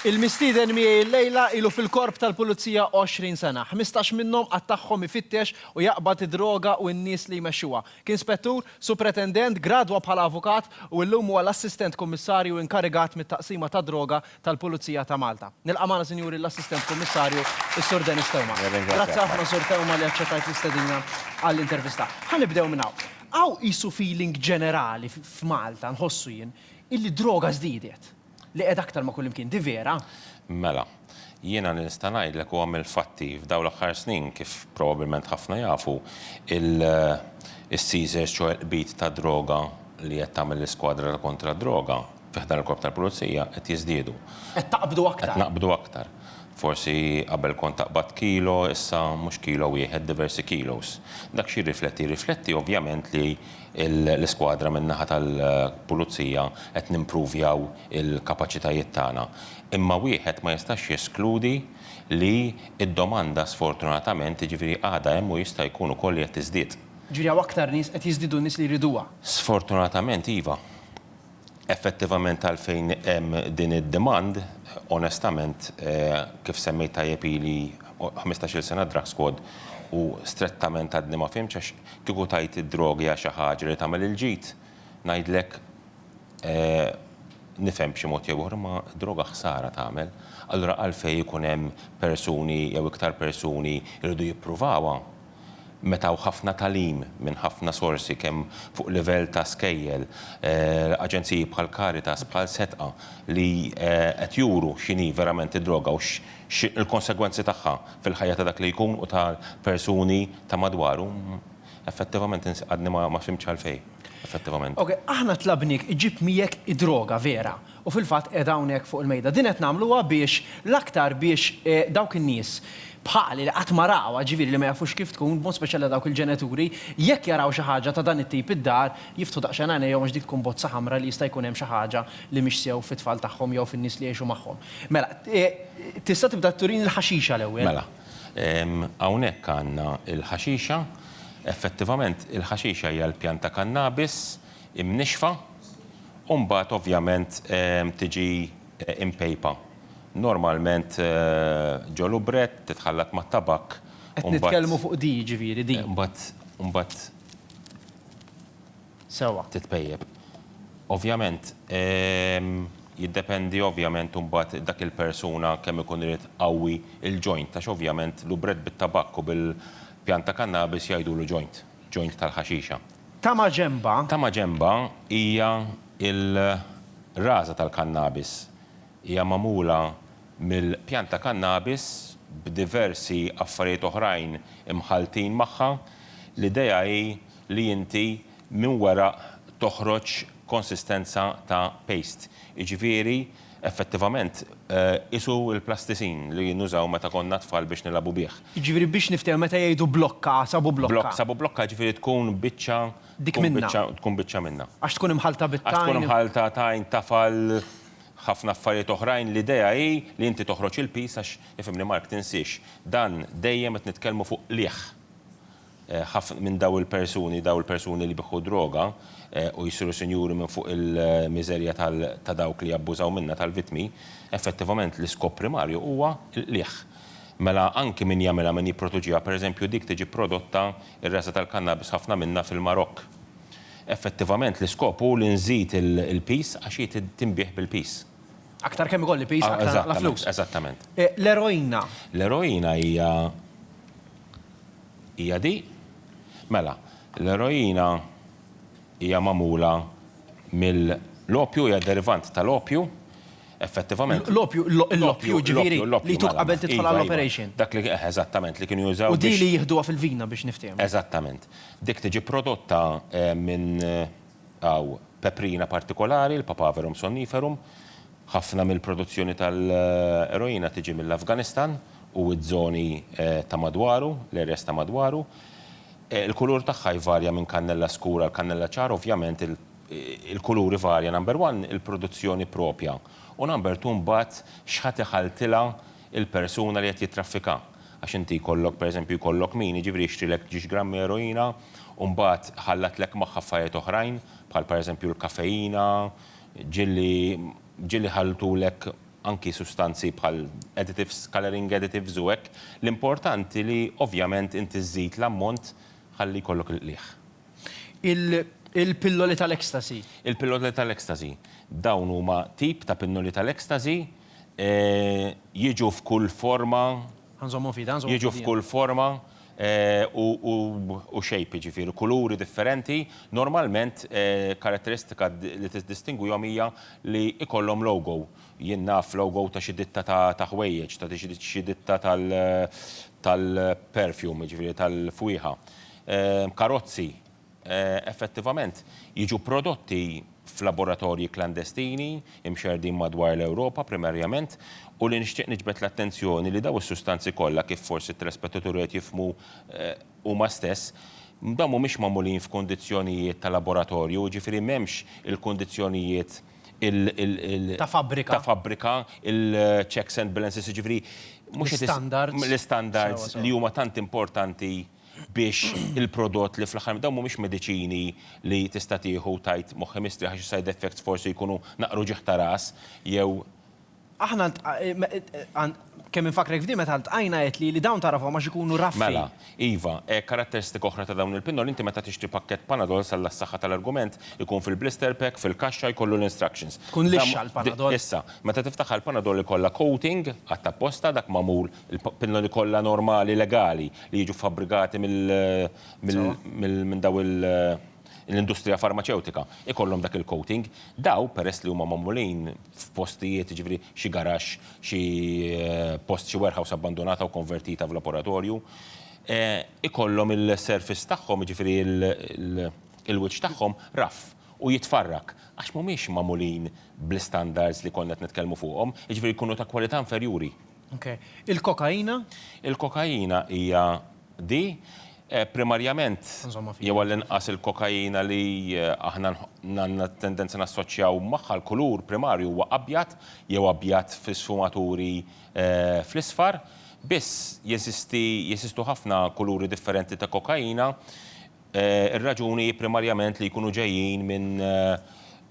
Il-mistieden miegħi llejla ilu fil-korp tal-Pulizija 20 sena. 15 minnhom qatt tagħhom ifittex u jaqbad id-droga u n-nies li jmexxuha. Kien spettur, supretendent, gradwa bħala avukat u llum huwa l-assistent kummissarju inkarigat mit-taqsima ta' droga tal-Pulizija ta' Malta. Nilqa' magħna sinjuri l-assistent kummissarju is-Sur Denis Tewma. Grazzi ħafna Sur Tewma li aċċettajt l-istedina għall-intervista. Ħanibdew minn hawn. Hawn qisu feeling ġenerali f'Malta nħossu jien illi droga żdiedet. Li qed aktar ma' kull imkien, di vera? Mela, jiena nista' ngħidlek huwa mill-fatti f'dawn l-aħħar snin kif probabbilment ħafna jafu il-seizures ċo l-qbit ta' droga li qed tagħmel l-iskwadra kontra droga fiħdan il-korp tal-Pulizija qed jiżdiedu. Qed taqbdu aktar. Qed naqbdu aktar. Forsi qabel kont taqbad kilo, issa mhux kilo wieħed diversi kilos. Dak xi rifletti ovvjament li l-iskwadra min-naħa tal-Pulizija qed nimpruvjaw il-kapaċitajiet tagħna. Imma wieħed ma jistax jeskludi li d-domanda sfortunatament jiġifieri għadha hemm u jista' jkun ukoll qed tiżdied. Ġifieri hawn aktar nies qed jiżdiedu n-nies li jriduha. Sfortunatament iva. Effettivament għalfejn hemm din id-demand, onestament, kif semmejt tajjeb ili 15-il sena drug squad u strettament għadni ma fimx għax kieku tajt id-drogi għax xi ħaġa li tagħmel il-ġid, ngħidlek nifhem b'xi mod jew ieħor ma droga ħsara tagħmel. Allura għalfejn ikun hemm persuni jew iktar persuni jridu jippruvawha meta ħafna talim minn ħafna sorsi kemm fuq livell ta' skejjel, aġenziji bħal Caritas, bħal Setqa li qed juru x'inhi verament id-droga u l-konsegwenzi tagħha fil-ħajja ta' dak li jkun u tal-persuni ta' madwaru. Effettivament għadni ma fimx għalfejn. Effettivament. Ok, aħna tlabnik iġib miegħek id-droga vera u fil-fatt qiegħda hawnhekk fuq il-mejda. Din qed nagħmluha biex l-aktar biex dawk in-nies bħali li qatt ma raw, ġifieri li ma jafux kif tkun, b'mod speċjali dawk il-ġenituri, jekk jaraw xi ħaġa ta' dan it-tip id-dar, jiftu daqsxejn għajnejhom għax dik tkun bozza ħamra li jista' jkun hemm xi ħaġa li mhix sew fit-tfal tagħhom jew fin-nies li jgħixu magħhom. Mela, tista' tibda turin il-ħaxixa l-ewwel. Mela, hawnhekk għandna il-ħaxixa, effettivament il-ħaxixa hija l-pjanta kannabis imnixfa u mbagħad ovvjament tiġi impejpa. Normalment ġolu brett titħallat mat tabak. Qed nitkellmu fuq di ġifieri di. Mbagħad sewwa titpejjeb. Ovvjament jiddependi ovvjament mbagħad dak il-persuna kemm ikun irid qawwi il-joint għax ovvjament l-brett bit-tabakku bil-pjanta kannabis jgħidulu joint tal-ħaxixa. Tama ġemba hija il-raża tal-kannabis hija magħmula mill-pjanta kannabis b'diversi affarijiet oħrajn imħaltin magħha. L-idea hi li inti minn wara toħroġ konsistenza ta' paste. Jiġifieri effettivament isu l-plastisin li nużaw meta konna tfal biex nilagħbu bih. Jiġifieri biex niftew meta jgħidu blokka, sabu blokka. Sabu blokka ġifieri tkun biċċa dik minna. Tkun biċċa minna. Għax tkun imħalta bit-tajn. Għax tkun imħalta tajn tafal ħafna affarijiet oħrajn l-idea hi li inti toħroġ il-pis għax ifhimni Mark tinsiex dan dejjem qed nitkellmu fuq lieħ. Minn daw il-persuni li bieħu droga u jsiru sinjuri minn fuq il-miżerja ta' dawk li jabbużaw minna tal-vittmi, effettivament l-iskop primarju huwa lieħ. Mela anki min jagħmilha min jipproduċiha, pereżempju dik tiġi prodotta ir-resa tal-kannabis ħafna minna fil-Marokk. Effettivament l-iskop hu li nżid il-pis għax tinbih bil-pis. Aktar kemm ikolli pis, aktar la flus. Eżattament. L-eroina. L-eroina hija di. Mela, l-eroina hija magħmula mill-opju hija derivant tal-opju. Effettivament. L-opju ġifieri li tuk qabel tidħol għall-operation. Dak li eżattament li kienu jużaw. U di li jieħduha fil-vina biex niftehom. Eżattament. Dik tiġi prodotta minn peprina partikolari, l-papaverum somniferum. Ħafna mill-produzzjoni tal-eroina tiġi mill-Afganistan u ż-żoni ta' madwaru, l-areas ta' madwaru. Il-kulur tagħha jvarja minn kannella skura l-kannella ċar, ovvjament il-kuluri varja. Number one, il-produzzjoni propja. U number two, mbagħad x'ħadd iħalltilha il-persuna li qed jitraffika. Għax inti jkollok pereżempju jkollok min jiġifieri jixtrilek 10 grammi eroina u mbagħad ħallatlek magħha affarijiet oħrajn bħal pereżempju l-kafeina, ġilli ħaltulek anki sustanzi bħal additives, coloring additives u hekk, l-importanti li ovvjament inti żżid l-ammont ħalli jkollok il-qlieħ. Il-pilloli tal-ecstasy. Il-pilloli tal-ecstasy. Dawn huma tip ta' pilloli tal-ecstasy jiġu f'kull forma. Jiġu f'kull forma u shape, ġifieri, kuluri differenti. Normalment karatteristika li tiddistingwihom hija li ikollhom logo. Jien naf logo ta' xi ditta ta' ħwejjeġ, ta' xi ditta tal-perfume, ġifieri tal-fwieħa. Karozzi, effettivament, jiġu prodotti f'laboratorji klandestini, imxerdin madwar l-Ewropa primarjament, u li nixtieq niġbed l-attenzjoni li daw is-sustanzi kollha kif forsi t-telespettaturi qed jifhmu huma stess, dawn mhumiex magħmulin f'kundizzjonijiet ta' laboratorju, ġifieri m'hemmx il-kundizzjonijiet ta' fabbrika, il-checks and balances, ġifieri l-standards li huma tant importanti biex il-prodott li fl-aħħar dawn mhumiex mediċini li tista' tieħu tajt moħħi ħaxi side effects forsi jkunu naqru ġieħ ta' ras jew. Aħna kemm infakrek f'di meta ltqajna qed li dawn tarafhom għax ikunu raffi. Mela, iva, karatteristika oħra ta' dawn il-pinnol inti meta tixtri pakkett Panadol sal-saħħa tal-argument ikun fil-blister pack, fil-kaxxa jkollu l-instructions. Kun lixxa l-Panadol. Issa, meta tiftaħ il-Panadol ikollha coating għatta apposta dak magħmul il-pinnol ikollha normali legali li jiġu fabbrikati minn daw l-industrija farmaceutika, ikollhom dak il-coating, daw peress li huma magħmulin f'postijiet, ġifieri xi garax, xi post xi warehouse abbandonata u konvertita f'laboratorju, ikollhom il-surface tagħhom, ġifieri il-wiċċ tagħhom raff u jitfarrak għax mhumiex magħmulin bl-standards li konna qed nitkellmu fuqhom, jiġifieri jkunu ta' kwalità inferjuri. Il-kokaina? Il-kokaina hija di primarjament jew għall-inqas il-kokaina li aħna għandna tendenza nassoċjaw magħha l-kulur primarju huwa abjad jew abjad fis-sfumaturi fl-isfar, biss jeżistu ħafna kuluri differenti ta' kokaina. Ir-raġuni primarjament li jkunu ġejjin minn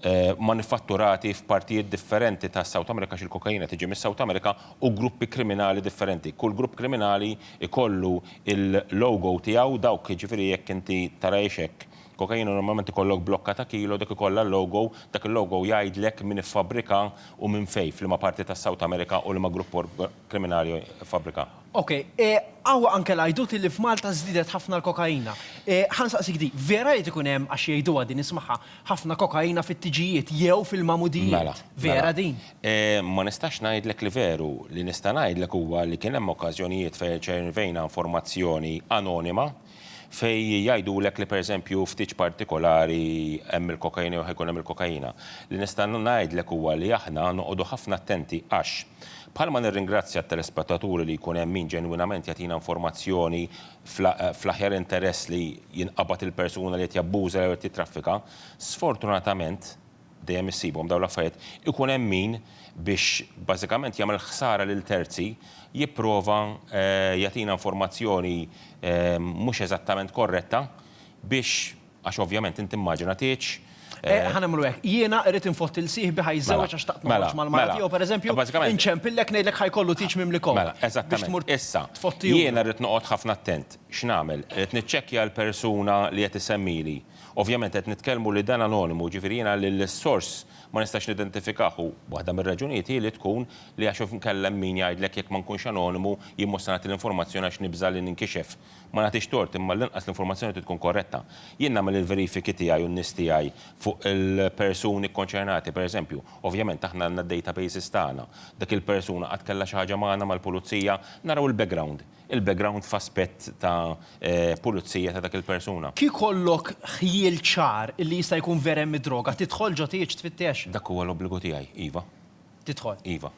manifatturati f'partijiet differenti ta' South America x'il-kokaina tiġi mis-South America u gruppi kriminali differenti. Kull grupp kriminali ikollu il-logo tiegħu dawk jiġifieri jekk inti tarajx hekk. Kokaina normalment ikollok blokka ta' kilo dak ikollha l-logo, dak il-logo jgħidlek min iffabbrika u minn fejn f'liema parti ta' South America u liema grupp kriminali fabbrika. Għawa anke l-għajdut li f'Malta żdiedet ħafna l-kokaina. Ħansaqsik di, vera jrid ikun hemm għax jgħiduha din ismaħħa ħafna kokaina fit-tiġijiet jew fil-mamudijiet. Vera din? Ma nistax ngħidlek li veru, li nista' ngħidlek huwa li kien hemm okkażjonijiet fejn ċervejna informazzjoni anonima fej jgħidulek li pereżempju ftit partikolari hemm il-kokaina jew ħajkun hemm il-kokaina. Li nista' ngħidlek huwa li aħna noqogħdu ħafna attenti għax bħalma nirringrazzja t-telespettaturi li jkun hemm min ġenwinament jagħtina informazzjoni fl-aħjar interess li jinqabad il-persuna li qed jabbuża jew qed titraffika, sfortunatament dejjem issibhom dawn l-affarijiet ikun hemm min biex bażikament jagħmel ħsara lil terzi jipprova jagħtina informazzjoni mhux eżattament korretta biex għax ovvjament inti immaġina tgħidx. Ħanamlu hekk, jiena rrid infotti l-sieħbi ħajżewweġ għax taqt noħroġ mal-marati jew pereżempju inċempillek ngħidlek ħajkollu tiġ mimlikom. Mela, eżattament. Issa, jiena rrid noqgħod ħafna attent. X'nagħmel? Rrid niċċekkja l-persuna li qed isemmili. Ovvjament qed nitkellmu li dan anonimu, ġifieri jiena li l-sors ma nistax nidentifikahu waħda mir-raġunijiet li tkun li għax nkellem min jgħidlek jekk ma nkunx anonimu jien mhux se nagħti l-informazzjoni għax nibża li ninkixef. Ma nagħtix tort imma l-inqas l-informazzjoni tkun korretta. Jien nagħmel il-verifiki tiegħi u n-nies tiegħi fuq il-persuni konċernati, pereżempju, ovvjament aħna għandna databases tagħna. Dak il-persuna qatt kellha xi ħaġa magħna mal-pulizija, naraw il-background. Il-background f'aspett ta' pulizija ta' dak il-persuna. Kif kollok ħjiel ċar li jista' jkun vera hemm id-droga, tidħol ġo tgħid tfittex. Dak huwa l-obbligu tiegħi, iva. Tidħol. Iva.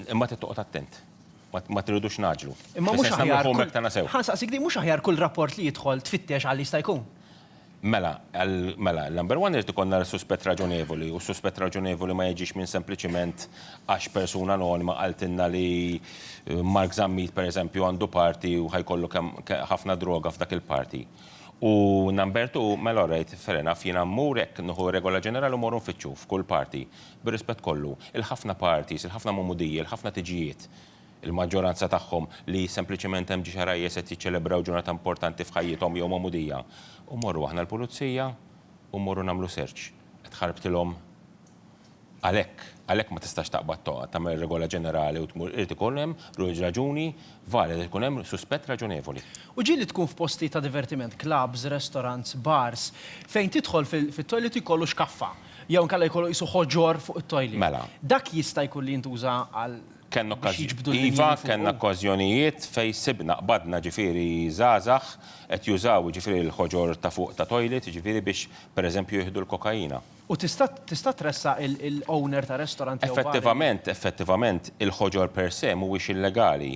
Imma tittoqgħod attent. Ma tridux naġlu. Imma mhux aħjar. Ħansaqsik di mhux aħjar kull rapport li jidħol tfittex għal jista' jkun. Mela, l-number one irid ikollna suspett raġunevoli u suspett raġunevoli ma jiġix minn sempliċiment għax persuna anonima qaltilna li Mark Zammit pereżempju għandu parti u ħajkollu ħafna droga f'dak il-parti. U number 2, mela rajt, ferena, fina mmurek nħu regola ġenerali u morru nfittxu f'kull parti, bir-rispett kollu. Il-ħafna parties, il-ħafna mumudija, il-ħafna tiġijiet, il-maġġoranza tagħhom li sempliċement hemm ġixarajja se jiċċelebraw ġurnata importanti f'ħajjithom jew mumudija. U morru aħna l-pulizija u morru nagħmlu search. Qed ħarbtilhom għalhekk ma tistax taqbad toqgħod tagħmel regola ġenerali u tmur irid ikun hemm raġuni valida, ikun hemm suspett raġunevoli. U ġieli tkun f'posti ta' divertiment, clubs, restaurants, bars, fejn tidħol fit-toilet jkollu xkaffa, jew nkella jkollu qisu ħoġor fuq it-toilet. Mela. Dak jista' jkun li jintuża għal Kenna biex jiġbdu Iva, l-linji kenna fuq. okkażjonijiet fej sibna qbadna ġifieri żgħażagħ qed jużaw ġifieri l-ħoġor ta' fuq ta' toilet ġifieri biex pereżempju jieħdu l-kokaina. U tista' tressa il-owner ta' restaurant jew bar. Effettivament il-ħoġor per se mhuwiex illegali,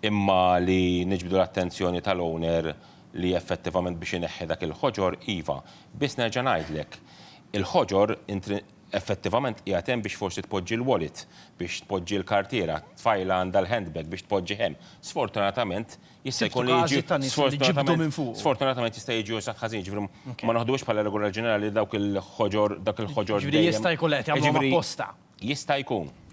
imma li niġbdu l-attenzjoni tal-owner li effettivament biex ineħħi dak il-ħoġor iva. Biss nerġa' ngħidlek, il-ħoġor effettivament qiegħed hemm biex forsi tpoġġi l-wallet, biex tpoġġi l-kartiera, tfajla għandha l-handbag biex tpoġġi hemm. Sfortunatament jista' jkun Sfortunatament jista' jiġi użat ħażin, ġifieri ma naħdux bħala regola ġenerali dak il-ħoġor Ġifieri jista' jkun qed jagħmlu apposta. Jista' jkun.